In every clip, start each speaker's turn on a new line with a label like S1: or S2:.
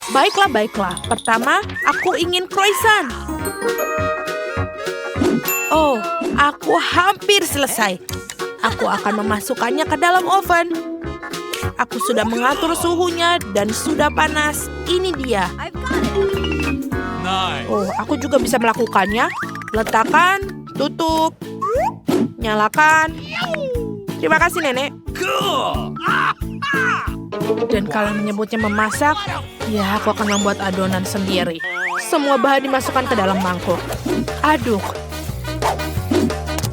S1: Baiklah, baiklah. Pertama, aku ingin croissant. Oh, aku hampir selesai. Aku akan memasukkannya ke dalam oven. Aku sudah mengatur suhunya dan sudah panas. Ini dia. Oh, aku juga bisa melakukannya. Letakkan, tutup, nyalakan. Terima kasih, Nenek. Dan kalau menyebutnya memasak, ya aku akan membuat adonan sendiri. Semua bahan dimasukkan ke dalam mangkuk. Aduk.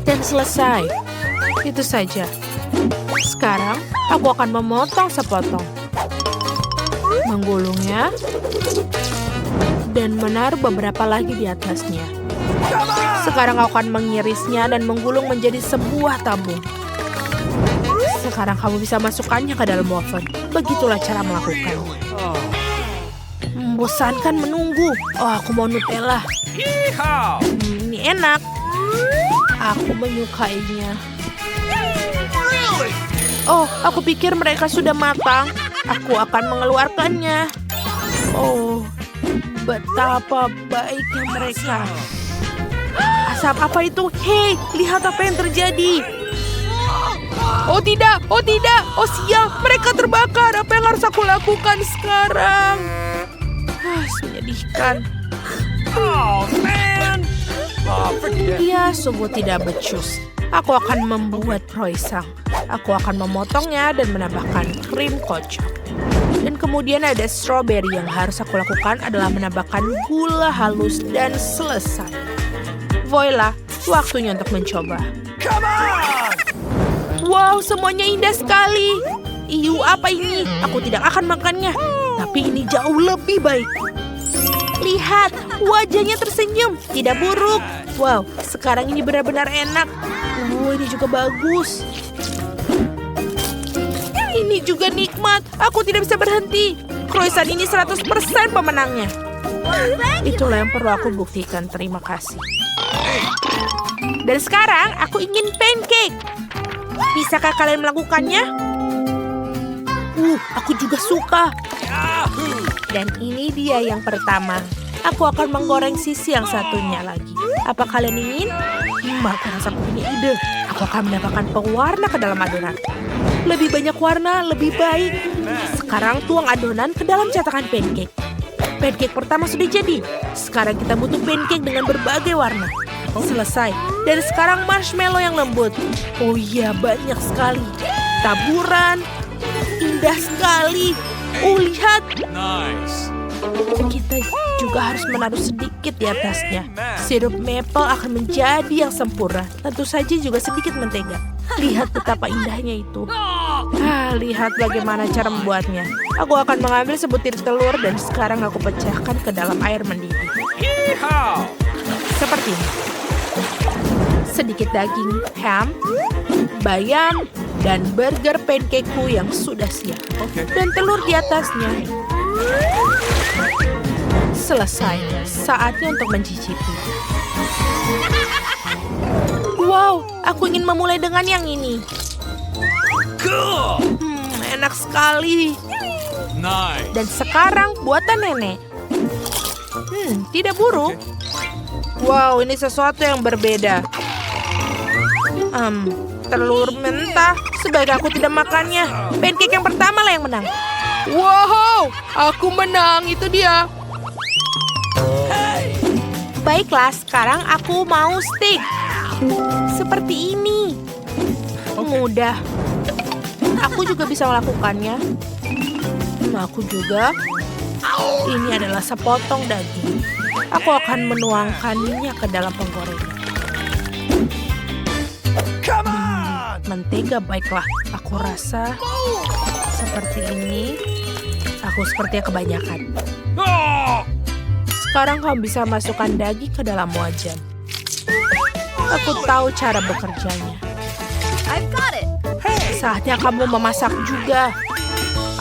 S1: Dan selesai. Itu saja. Sekarang, aku akan memotong sepotong. Menggulungnya. Dan menaruh beberapa lagi di atasnya. Sekarang aku akan mengirisnya dan menggulung menjadi sebuah tabung. Sekarang kamu bisa masukkannya ke dalam oven. Begitulah cara melakukannya. Membosankan menunggu. Oh, aku mau Nutella. Ini enak. Aku menyukainya. Oh, aku pikir mereka sudah matang. Aku akan mengeluarkannya. Oh, betapa baiknya mereka. Asap apa itu? Hei, lihat apa yang terjadi. Oh tidak, oh tidak, oh sial, mereka terbakar. Apa yang harus aku lakukan sekarang? Menyedihkan.
S2: Oh, man.
S1: Ya, sungguh tidak becus. Aku akan membuat croissant. Aku akan memotongnya dan menambahkan krim kocok. Dan kemudian ada strawberry. Yang harus aku lakukan adalah menambahkan gula halus dan selesai. Voila, waktunya untuk mencoba.
S2: Come on!
S1: Wow, semuanya indah sekali. Iu, apa ini? Aku tidak akan makannya. Tapi ini jauh lebih baik. Lihat, wajahnya tersenyum. Tidak buruk. Wow, sekarang ini benar-benar enak. Ini juga bagus. Ini juga nikmat. Aku tidak bisa berhenti. Croissant ini 100% pemenangnya. Itulah yang perlu aku buktikan. Terima kasih. Dan sekarang aku ingin pancake. Bisakah kalian melakukannya? Aku juga suka. Dan ini dia yang pertama. Aku akan menggoreng sisi yang satunya lagi. Apa kalian ingin? Aku rasa aku punya ide. Aku akan menambahkan pewarna ke dalam adonan. Lebih banyak warna, lebih baik. Sekarang tuang adonan ke dalam cetakan pancake. Pancake pertama sudah jadi. Sekarang kita butuh pancake dengan berbagai warna. Selesai. Dan sekarang marshmallow yang lembut. Oh iya, banyak sekali. Taburan. Indah sekali. Oh, lihat.
S2: Nice.
S1: Kita juga harus menaruh sedikit di atasnya. Sirup maple akan menjadi yang sempurna. Tentu saja juga sedikit mentega. Lihat betapa indahnya itu. Lihat bagaimana cara membuatnya. Aku akan mengambil sebutir telur dan sekarang aku pecahkan ke dalam air mendidih. Seperti ini. Sedikit daging, ham, bayam, dan burger pancakeku yang sudah siap. Dan telur di atasnya. Selesai. Saatnya untuk mencicipi. Wow, aku ingin memulai dengan yang ini. Enak sekali.
S2: Nice.
S1: Dan sekarang buatan nenek. Tidak buruk. Wow, ini sesuatu yang berbeda. Telur mentah. Sebaiknya aku tidak makannya. Pancake yang pertama lah yang menang. Wow, aku menang. Itu dia. Baiklah, sekarang aku mau steak. Seperti ini. Mudah. Aku juga bisa melakukannya. Aku juga. Ini adalah sepotong daging. Aku akan menuangkannya ke dalam penggorengan. Mentega, baiklah. Aku rasa seperti ini. Aku sepertinya kebanyakan. Sekarang kamu bisa masukkan daging ke dalam wajan. Aku tahu cara bekerjanya. Saatnya kamu memasak juga.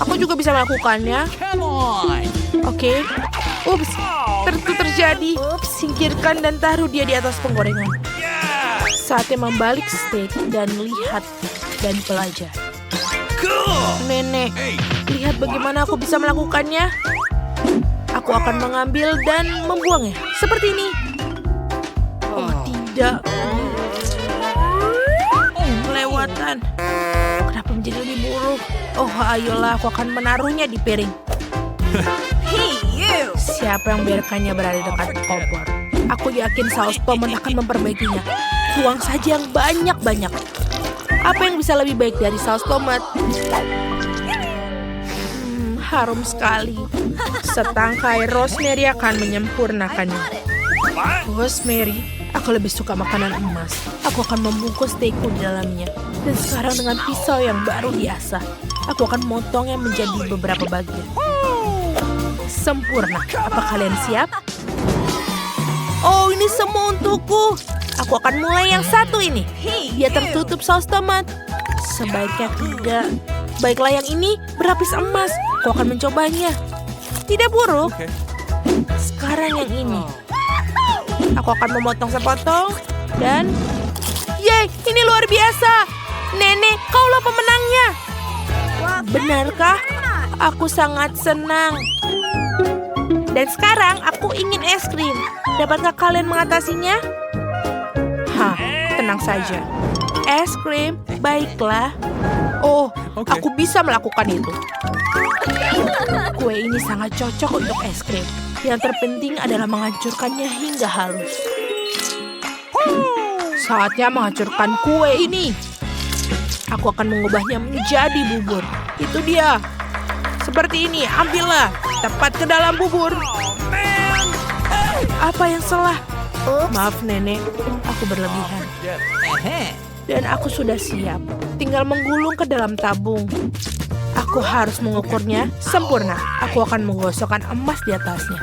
S1: Aku juga bisa melakukannya. Oke. Ups, terjadi. Singkirkan dan taruh dia di atas penggorengan. Saatnya membalik steak dan lihat dan pelajari. Nenek, lihat bagaimana aku bisa melakukannya. Aku akan mengambil dan membuangnya. Seperti ini. Oh, tidak. Kelewatan. Kenapa menjadi lebih buruk? Oh, ayolah, aku akan menaruhnya di piring.
S3: Hey, you!
S1: Siapa yang biarkannya berada dekat kompor? Aku yakin saus tomat akan memperbaikinya. Tuang saja yang banyak-banyak. Apa yang bisa lebih baik dari saus tomat? Harum sekali. Setangkai rosemary akan menyempurnakannya. Rosemary, aku lebih suka makanan emas. Aku akan membungkus steakku di dalamnya. Dan sekarang dengan pisau yang baru diasah, aku akan memotongnya menjadi beberapa bagian. Sempurna. Apa kalian siap? Oh, ini semua untukku. Aku akan mulai yang satu ini. Dia tertutup saus tomat. Sebaiknya tidak. Baiklah, yang ini berlapis emas. Aku akan mencobanya. Tidak buruk. Sekarang yang ini. Aku akan memotong sepotong. Dan... Yeay, ini luar biasa. Nenek, kaulah pemenangnya. Benarkah? Aku sangat senang. Dan sekarang aku ingin es krim. Dapatkah kalian mengatasinya? Hah, tenang saja. Es krim, baiklah. Oh, aku bisa melakukan itu. Kue ini sangat cocok untuk es krim. Yang terpenting adalah menghancurkannya hingga halus. Saatnya menghancurkan kue ini. Aku akan mengubahnya menjadi bubur. Itu dia. Seperti ini, ambillah. Tepat ke dalam bubur. Apa yang salah? Maaf, Nenek. Aku berlebihan. Dan aku sudah siap. Tinggal menggulung ke dalam tabung. Aku harus mengukurnya sempurna. Aku akan menggosokkan emas di atasnya.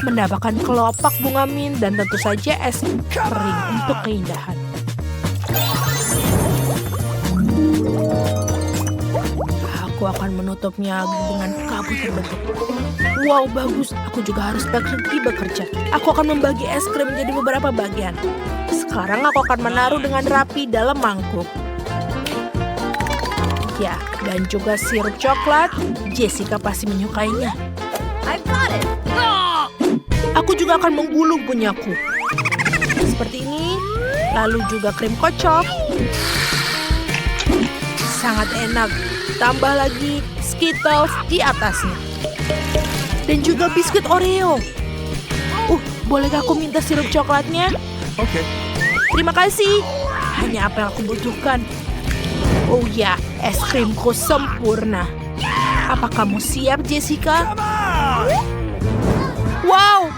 S1: Menambahkan kelopak bunga mint dan tentu saja es kering untuk keindahan. Aku akan menutupnya dengan kabut terbentuk. Wow, bagus. Aku juga harus berhenti bekerja. Aku akan membagi es krim menjadi beberapa bagian. Sekarang aku akan menaruh dengan rapi dalam mangkuk. Ya, dan juga sirup coklat. Jessica pasti menyukainya.
S3: I've got it!
S1: Aku juga akan menggulung punyaku. Seperti ini. Lalu juga krim kocok. Sangat enak. Tambah lagi Skittles di atasnya. Dan juga biskuit Oreo. Bolehkah aku minta sirup coklatnya?
S2: Oke.
S1: Terima kasih. Hanya apa yang aku butuhkan. Oh ya, es krimku sempurna. Apa kamu siap, Jessica? Wow,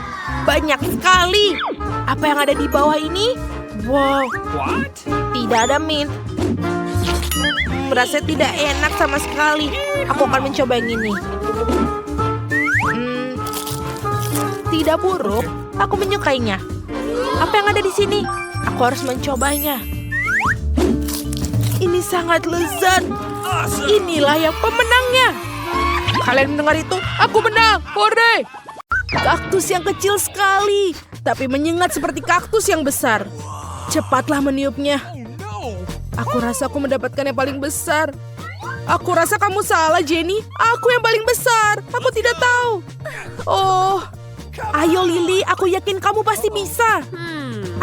S1: banyak sekali. Apa yang ada di bawah ini? Wow,
S2: What?
S1: tidak ada mint. Rasanya tidak enak sama sekali. Aku akan mencoba yang ini. Tidak buruk. Aku menyukainya. Apa yang ada di sini? Aku harus mencobanya. Ini sangat lezat. Inilah yang pemenangnya. Kalian mendengar itu? Aku menang. Hore! Kaktus yang kecil sekali, tapi menyengat seperti kaktus yang besar. Cepatlah meniupnya. Aku rasa aku mendapatkan yang paling besar. Aku rasa kamu salah, Jenny. Aku yang paling besar. Aku tidak tahu. Oh, ayo Lily. Aku yakin kamu pasti bisa.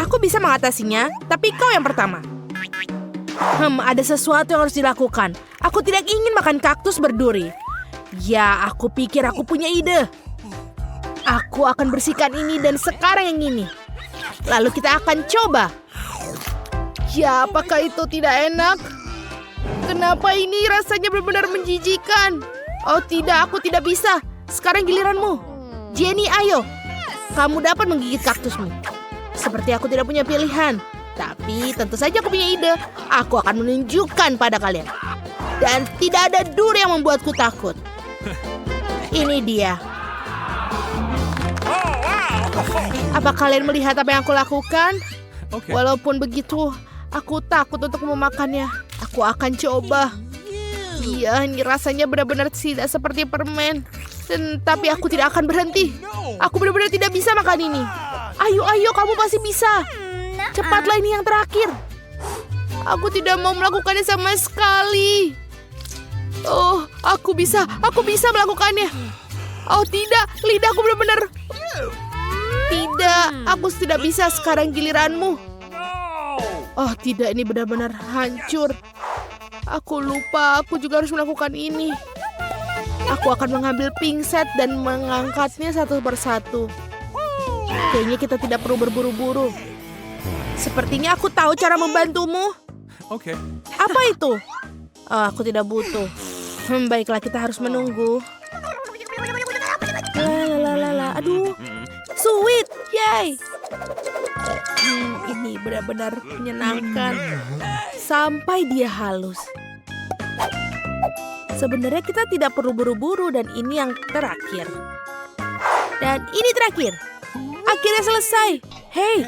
S1: Aku bisa mengatasinya, tapi kau yang pertama. Ada sesuatu yang harus dilakukan. Aku tidak ingin makan kaktus berduri. Ya, aku pikir aku punya ide. Aku akan bersihkan ini dan sekarang yang ini. Lalu kita akan coba. Ya, apakah itu tidak enak? Kenapa ini rasanya benar-benar menjijikan? Oh tidak, aku tidak bisa. Sekarang giliranmu. Jenny, ayo. Kamu dapat menggigit kaktusmu. Seperti aku tidak punya pilihan. Tapi tentu saja aku punya ide. Aku akan menunjukkan pada kalian. Dan tidak ada duri yang membuatku takut. Ini dia. Apa kalian melihat apa yang aku lakukan? Walaupun begitu, aku takut untuk memakannya. Aku akan coba. Iya, ini rasanya benar-benar tidak seperti permen. Tapi aku tidak akan berhenti. Aku benar-benar tidak bisa makan ini. Ayo, kamu pasti bisa. Cepatlah, ini yang terakhir. Aku tidak mau melakukannya sama sekali. Oh, aku bisa melakukannya. Oh tidak, lidahku benar-benar Aku tidak bisa, sekarang giliranmu.
S2: No!
S1: Oh tidak, ini benar-benar hancur. Aku lupa, aku juga harus melakukan ini. Aku akan mengambil pingset dan mengangkatnya satu persatu. Kayaknya kita tidak perlu berburu-buru. Sepertinya aku tahu cara membantumu.
S2: Okay.
S1: Apa itu? Oh, aku tidak butuh. Baiklah, kita harus menunggu. Lalalala, aduh, sweet, yay. Ini benar-benar menyenangkan. Sampai dia halus. Sebenarnya kita tidak perlu buru-buru dan ini yang terakhir. Dan ini terakhir. Akhirnya selesai. Hey,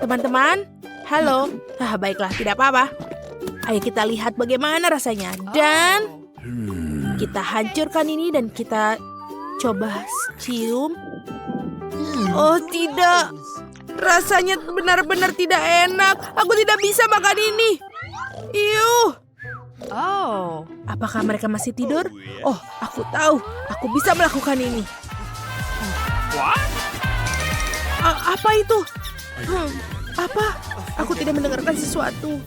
S1: teman-teman. Halo. Baiklah, tidak apa-apa. Ayo kita lihat bagaimana rasanya. Dan kita hancurkan ini dan kita coba cium. Oh tidak. Rasanya benar-benar tidak enak. Aku tidak bisa makan ini. Iuh.
S3: Oh.
S1: Apakah mereka masih tidur? Oh, aku tahu. Aku bisa melakukan ini.
S2: What?
S1: Apa itu? Apa? Aku tidak mendengarkan sesuatu.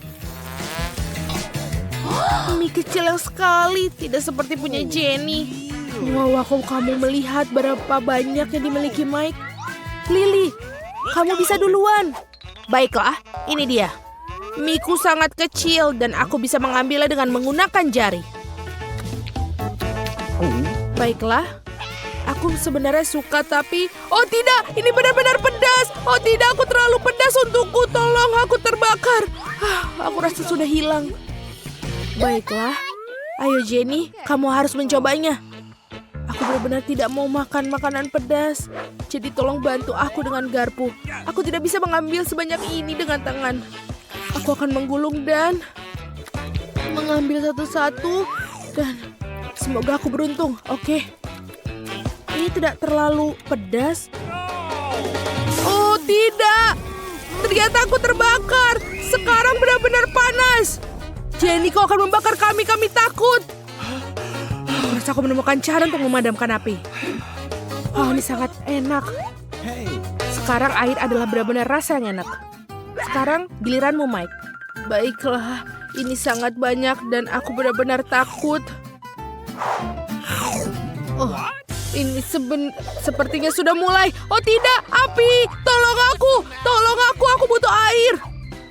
S1: Mie kecil yang sekali, tidak seperti punya Jenny. Wow, kamu melihat berapa banyak yang dimiliki Mike. Lily, kamu bisa duluan. Baiklah, ini dia. Miku sangat kecil dan aku bisa mengambilnya dengan menggunakan jari. Baiklah, aku sebenarnya suka tapi... Oh tidak, ini benar-benar pedas. Oh tidak, aku terlalu pedas untukku. Tolong, aku terbakar. Aku rasa sudah hilang. Baiklah, ayo Jenny, kamu harus mencobanya. Aku benar-benar tidak mau makan makanan pedas. Jadi tolong bantu aku dengan garpu. Aku tidak bisa mengambil sebanyak ini dengan tangan. Aku akan menggulung dan mengambil satu-satu. Dan semoga aku beruntung, oke? Ini tidak terlalu pedas. Oh tidak, ternyata aku terbakar. Sekarang benar-benar panas. Jenny, kau akan membakar kami takut. Aku rasa aku menemukan cara untuk memadamkan api. Oh, ini sangat enak. Sekarang air adalah benar-benar rasa yang enak. Sekarang giliranmu, Mike. Baiklah, ini sangat banyak dan aku benar-benar takut. Oh, ini sepertinya sudah mulai. Oh tidak, api! Tolong aku butuh air.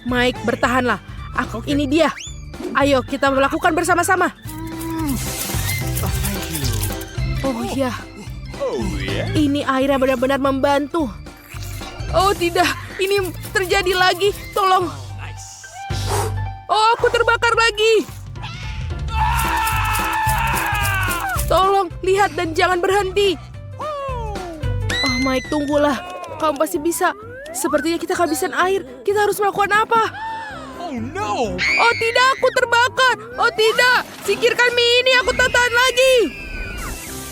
S1: Mike, bertahanlah. Ini dia. Ayo, kita melakukan bersama-sama. Oh ya, ini airnya benar-benar membantu. Oh tidak, ini terjadi lagi. Tolong. Oh, aku terbakar lagi. Tolong, lihat dan jangan berhenti. Oh Mike, tunggulah. Kamu pasti bisa. Sepertinya kita kehabisan air. Kita harus melakukan apa?
S2: Oh no!
S1: Oh tidak, aku terbakar. Oh tidak, singkirkan mie ini. Aku tak tahan lagi.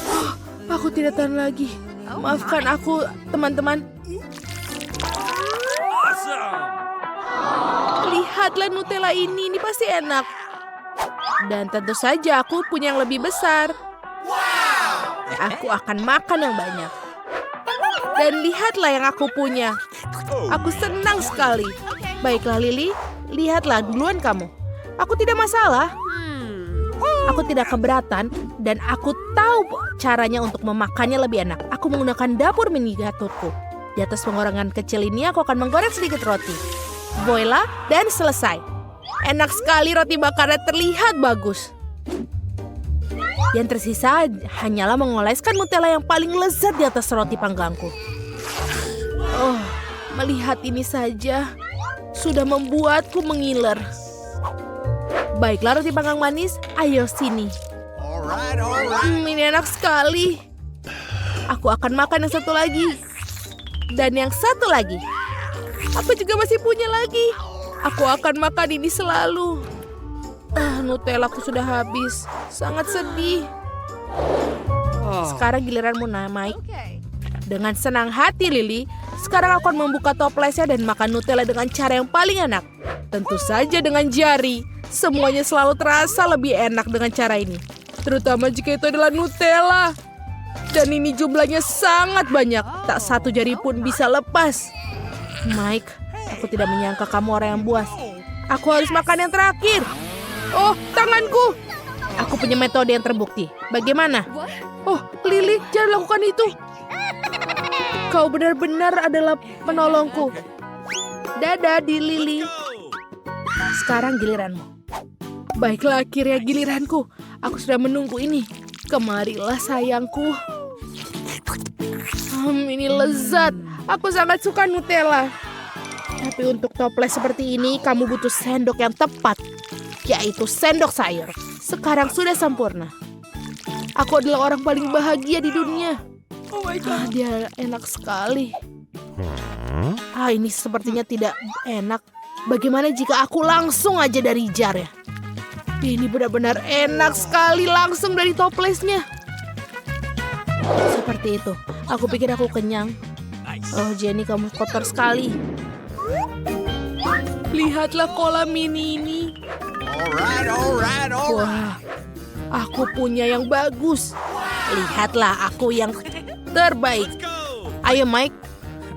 S1: Oh, aku tidak tahan lagi. Maafkan aku, teman-teman.
S2: Awesome!
S1: Lihatlah Nutella ini pasti enak. Dan tentu saja aku punya yang lebih besar. Aku akan makan yang banyak. Dan lihatlah yang aku punya. Aku senang sekali. Baiklah Lily, lihatlah duluan kamu. Aku tidak masalah. Aku tidak keberatan dan aku tahu caranya untuk memakannya lebih enak. Aku menggunakan dapur miniaturku. Di atas penggorengan kecil ini aku akan menggoreng sedikit roti. Voila, dan selesai. Enak sekali, roti bakarnya terlihat bagus. Yang tersisa hanyalah mengoleskan Nutella yang paling lezat di atas roti panggangku. Oh, melihat ini saja sudah membuatku mengiler. Baiklah roti panggang manis, ayo sini. Ini enak sekali. Aku akan makan yang satu lagi. Dan yang satu lagi. Aku juga masih punya lagi. Aku akan makan ini selalu. Nutella aku sudah habis. Sangat sedih. Sekarang giliranmu, Mike. Dengan senang hati, Lily. Sekarang aku akan membuka toplesnya dan makan Nutella dengan cara yang paling enak. Tentu saja dengan jari. Semuanya selalu terasa lebih enak dengan cara ini. Terutama jika itu adalah Nutella. Dan ini jumlahnya sangat banyak. Tak satu jari pun bisa lepas. Mike, aku tidak menyangka kamu orang yang buas. Aku harus makan yang terakhir. Oh, tanganku. Aku punya metode yang terbukti. Bagaimana? Oh, Lily, jangan lakukan itu. Kau benar-benar adalah penolongku. Dadah, di Lily. Sekarang giliranmu. Baiklah, akhirnya giliranku. Aku sudah menunggu ini. Kemarilah, sayangku. Ini lezat. Aku sangat suka Nutella. Tapi untuk toples seperti ini, kamu butuh sendok yang tepat. Yaitu sendok sayur. Sekarang sudah sempurna. Aku adalah orang paling bahagia di dunia.
S2: Oh my God.
S1: Dia enak sekali. Ini sepertinya tidak enak. Bagaimana jika aku langsung aja dari jar ya? Ini benar-benar enak sekali langsung dari toplesnya. Seperti itu. Aku pikir aku kenyang. Oh, Jenny, kamu kotor sekali. Lihatlah kolam mini ini.
S2: Alright.
S1: Wah, aku punya yang bagus. Lihatlah, aku yang terbaik. Ayo, Mike,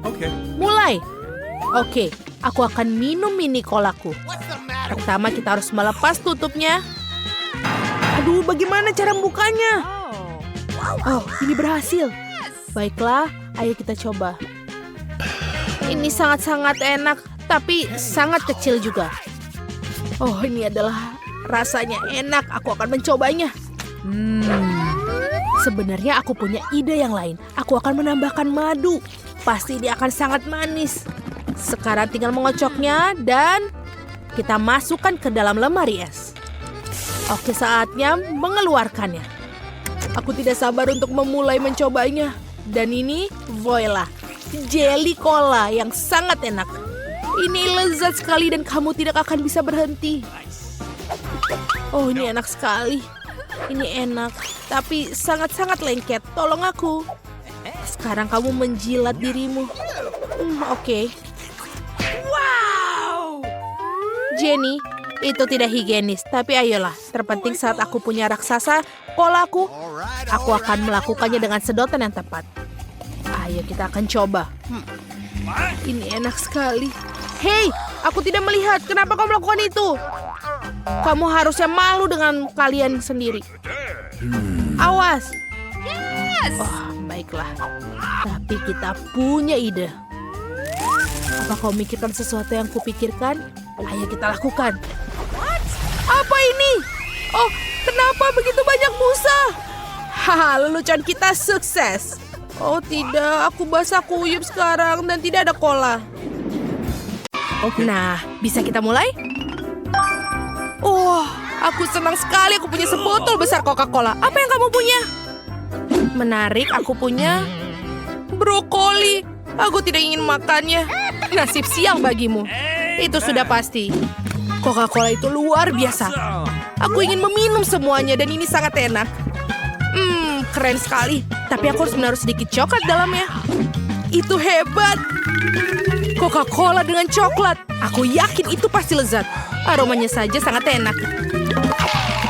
S2: Okay.
S1: mulai. Oke, aku akan minum mini kolaku. Pertama, kita harus melepas tutupnya. Aduh, bagaimana cara membukanya? Oh, ini berhasil. Baiklah, ayo kita coba. Ini sangat-sangat enak, tapi sangat kecil juga. Oh, ini adalah rasanya enak. Aku akan mencobanya. Sebenarnya aku punya ide yang lain. Aku akan menambahkan madu. Pasti dia akan sangat manis. Sekarang tinggal mengocoknya dan kita masukkan ke dalam lemari es. Oke, saatnya mengeluarkannya. Aku tidak sabar untuk memulai mencobanya. Dan ini, voila, jelly cola yang sangat enak. Ini lezat sekali dan kamu tidak akan bisa berhenti. Oh, ini enak sekali. Ini enak, tapi sangat-sangat lengket. Tolong aku. Sekarang kamu menjilat dirimu. Oke.
S2: Wow.
S1: Jenny, itu tidak higienis. Tapi ayolah, terpenting saat aku punya raksasa kolaku, aku akan melakukannya dengan sedotan yang tepat. Ayo kita akan coba. Ini enak sekali. Hei, aku tidak melihat. Kenapa kau melakukan itu? Kamu harusnya malu dengan kalian sendiri. Awas. Oh, baiklah. Tapi kita punya ide. Apa kau mikirkan sesuatu yang kupikirkan? Ayo kita lakukan. Apa ini? Oh, kenapa begitu banyak busa? Haha, lelucon kita sukses. Oh tidak, aku basah kuyup sekarang dan tidak ada cola.
S2: Okay.
S1: Nah, bisa kita mulai? Oh, aku senang sekali aku punya sebotol besar Coca-Cola. Apa yang kamu punya? Menarik, aku punya brokoli. Aku tidak ingin makannya. Nasib sial bagimu. Itu sudah pasti. Coca-Cola itu luar biasa. Aku ingin meminum semuanya dan ini sangat enak. Keren sekali. Tapi aku harus menaruh sedikit coklat dalamnya. Itu hebat. Coca-Cola dengan coklat. Aku yakin itu pasti lezat. Aromanya saja sangat enak.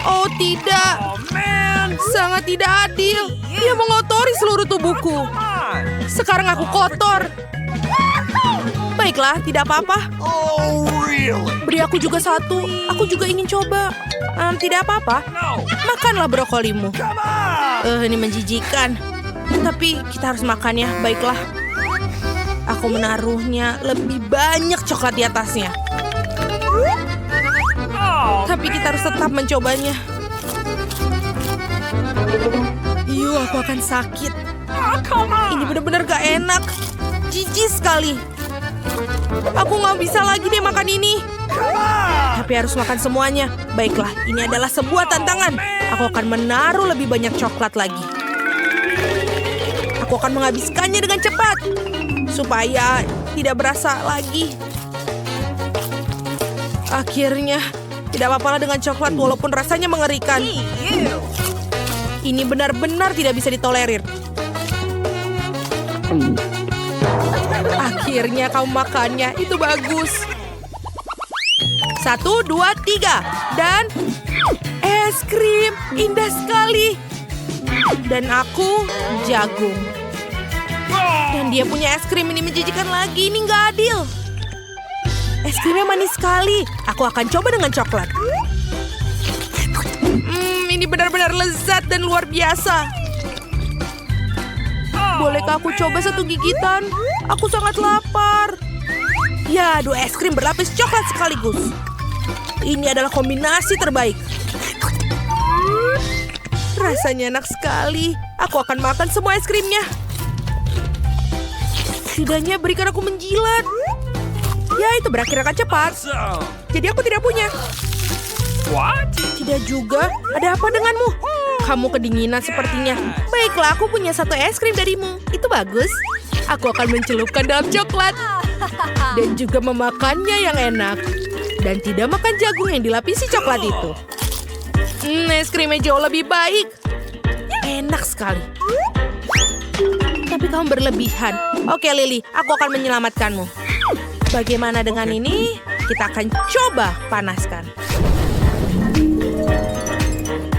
S1: Oh tidak.
S2: Oh man.
S1: Sangat tidak adil. Dia mengotori seluruh tubuhku. Sekarang aku kotor. Baiklah, tidak apa-apa.
S2: Oh really?
S1: Beri aku juga satu. Aku juga ingin coba. Tidak apa-apa.
S2: No.
S1: Makanlah brokolimu.
S2: Come on.
S1: Ini menjijikan. Tapi kita harus makannya. Baiklah. Aku menaruhnya lebih banyak coklat di atasnya.
S2: Oh.
S1: Tapi kita harus tetap mencobanya. Aku akan sakit.
S2: Oh, come on.
S1: Ini benar-benar gak enak. Jijik sekali. Aku gak bisa lagi deh makan ini.
S2: Come on.
S1: Tapi harus makan semuanya. Baiklah, ini adalah sebuah tantangan. Aku akan menaruh lebih banyak coklat lagi. Aku akan menghabiskannya dengan cepat. Supaya tidak berasa lagi. Akhirnya, tidak apa-apalah dengan coklat walaupun rasanya mengerikan. Ini benar-benar tidak bisa ditolerir. Akhirnya kamu makannya, itu bagus. 1, 2, 3. Dan es krim, indah sekali. Dan aku jagung. Dan Dia punya es krim ini menjijikan lagi. Ini nggak adil. Es krimnya manis sekali. Aku akan coba dengan coklat. Ini benar-benar lezat dan luar biasa. Bolehkah aku coba satu gigitan? Aku sangat lapar. Ya, 2 es krim berlapis coklat sekaligus. Ini adalah kombinasi terbaik. Rasanya enak sekali. Aku akan makan semua es krimnya. Setidaknya berikan aku menjilat. Ya, itu berakhir akan cepat.
S2: Awesome.
S1: Jadi aku tidak punya.
S2: What?
S1: Tidak juga. Ada apa denganmu? Kamu kedinginan sepertinya. Baiklah, aku punya 1 es krim darimu. Itu bagus. Aku akan mencelupkan dalam coklat. Dan juga memakannya yang enak. Dan tidak makan jagung yang dilapisi coklat itu. Es krimnya jauh lebih baik. Enak sekali. Tapi kamu berlebihan. Oke, Lily, aku akan menyelamatkanmu. Bagaimana dengan ini? Kita akan coba panaskan.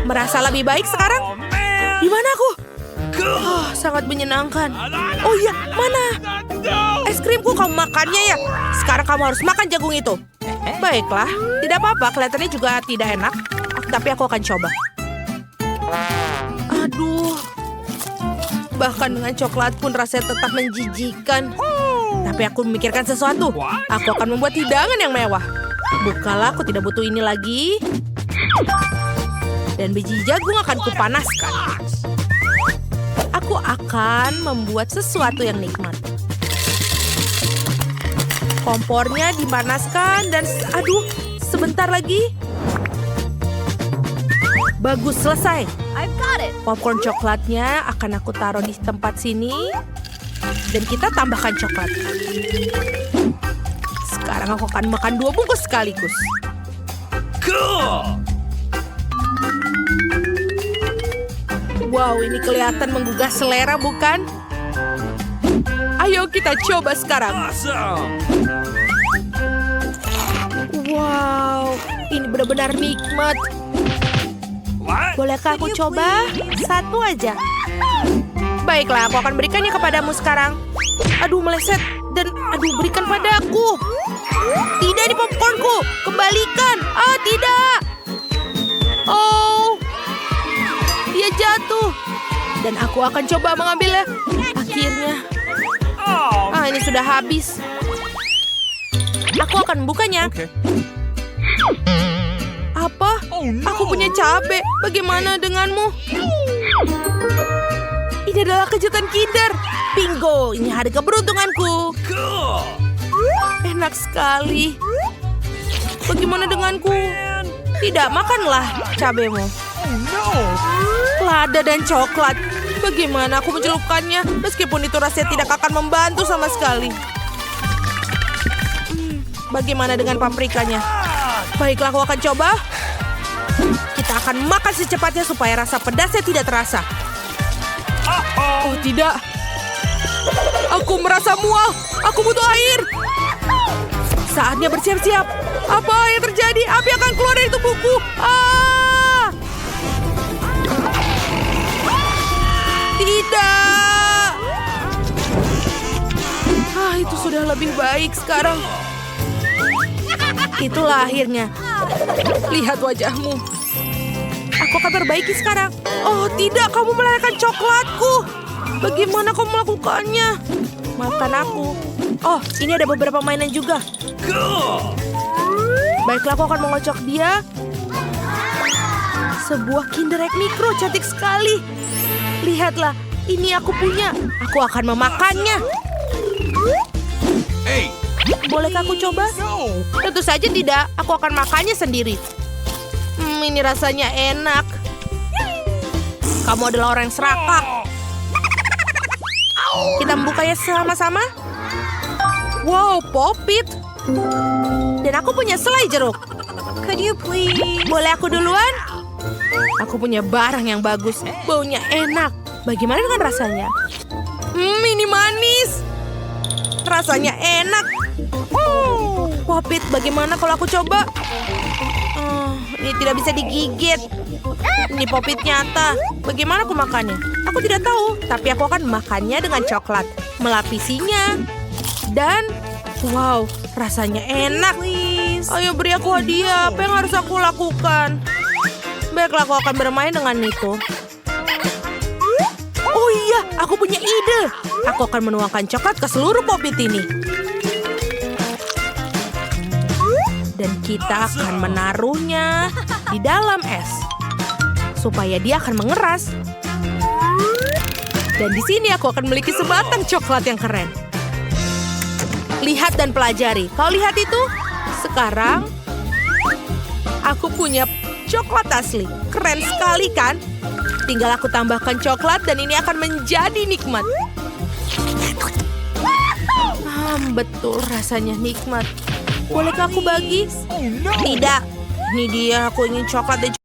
S1: Merasa lebih baik sekarang?
S2: Oh, man.
S1: Di mana aku?
S2: Cool.
S1: Oh, sangat menyenangkan. Oh iya, mana?
S2: No.
S1: Es krimku kamu makannya ya? Sekarang kamu harus makan jagung itu. Baiklah, tidak apa-apa. Kelihatannya juga tidak enak. Tapi aku akan coba. Aduh. Bahkan dengan coklat pun rasanya tetap menjijikan. Tapi aku memikirkan sesuatu. Aku akan membuat hidangan yang mewah. Bukalah, aku tidak butuh ini lagi. Dan biji jagung akan kupanaskan. Aku akan membuat sesuatu yang nikmat. Kompornya dipanaskan dan aduh, sebentar lagi. Bagus, selesai.
S3: I've got it.
S1: Popcorn coklatnya akan aku taruh di tempat sini. Dan kita tambahkan coklat. Sekarang aku akan makan 2 bungkus sekaligus.
S2: Cool.
S1: Wow, ini kelihatan menggugah selera, bukan? Ayo kita coba sekarang.
S2: Awesome.
S1: Wow, ini benar-benar nikmat.
S2: What?
S1: Bolehkah aku coba? 1 aja. Baiklah, aku akan berikannya kepadamu sekarang. Aduh, meleset. Dan aduh, berikan padaku. Tidak di popcornku. Kembalikan. Ah, tidak. Oh. Dia jatuh. Dan aku akan coba mengambilnya. Akhirnya.
S2: Oh.
S1: Ah, ini sudah habis. Aku akan membukanya.
S2: Okay.
S1: Apa?
S2: Oh, no.
S1: Aku punya cabai. Bagaimana denganmu? Ini adalah kejutan Kinder. Bingo, ini hari keberuntunganku.
S2: Cool.
S1: Enak sekali. Bagaimana denganku? Tidak, makanlah cabaimu.
S2: Oh no.
S1: Lada dan coklat. Bagaimana aku mencelupkannya? Meskipun itu rasanya tidak akan membantu sama sekali. Bagaimana dengan paprikanya? Baiklah, aku akan coba. Kita akan makan secepatnya supaya rasa pedasnya tidak terasa. Oh, tidak. Aku merasa mual. Aku butuh air. Saatnya bersiap-siap. Apa yang terjadi? Api akan keluar dari tubuhku. Ah! Tidak. Ah, itu sudah lebih baik sekarang. Itulah akhirnya. Lihat wajahmu. Aku akan perbaiki sekarang. Oh, tidak. Kamu melelehkan coklatku. Bagaimana kamu melakukannya? Makan aku. Oh, ini ada beberapa mainan juga.
S2: Cool.
S1: Baiklah, aku akan mengocok dia. Sebuah Kinder Egg Micro, cantik sekali. Lihatlah, ini aku punya. Aku akan memakannya.
S2: Hey.
S1: Bolehkah aku coba?
S2: No.
S1: Tentu saja tidak. Aku akan makannya sendiri. Ini rasanya enak. Kamu adalah orang yang serakah. Kita membukanya sama-sama. Wow, popit. Dan aku punya selai jeruk.
S3: Could you please?
S1: Boleh aku duluan? Aku punya barang yang bagus. Baunya enak. Bagaimana dengan rasanya? Ini manis. Rasanya enak. Popit, bagaimana kalau aku coba? ini tidak bisa digigit. Ini popit nyata. Bagaimana aku makannya? Aku tidak tahu, tapi aku akan makannya dengan coklat, melapisinya. Dan, wow, rasanya enak. Ayo beri aku hadiah, apa yang harus aku lakukan? Baiklah, aku akan bermain dengan itu. Oh iya, aku punya ide. Aku akan menuangkan coklat ke seluruh popit ini. Dan kita akan menaruhnya di dalam es. Supaya dia akan mengeras. Dan di sini aku akan memiliki sebatang coklat yang keren. Lihat dan pelajari. Kau lihat itu? Sekarang, aku punya coklat asli. Keren sekali kan? Tinggal aku tambahkan coklat dan ini akan menjadi nikmat. Betul rasanya nikmat. Bolehkah aku bagi? Tidak. Ini dia, aku ingin coklat dan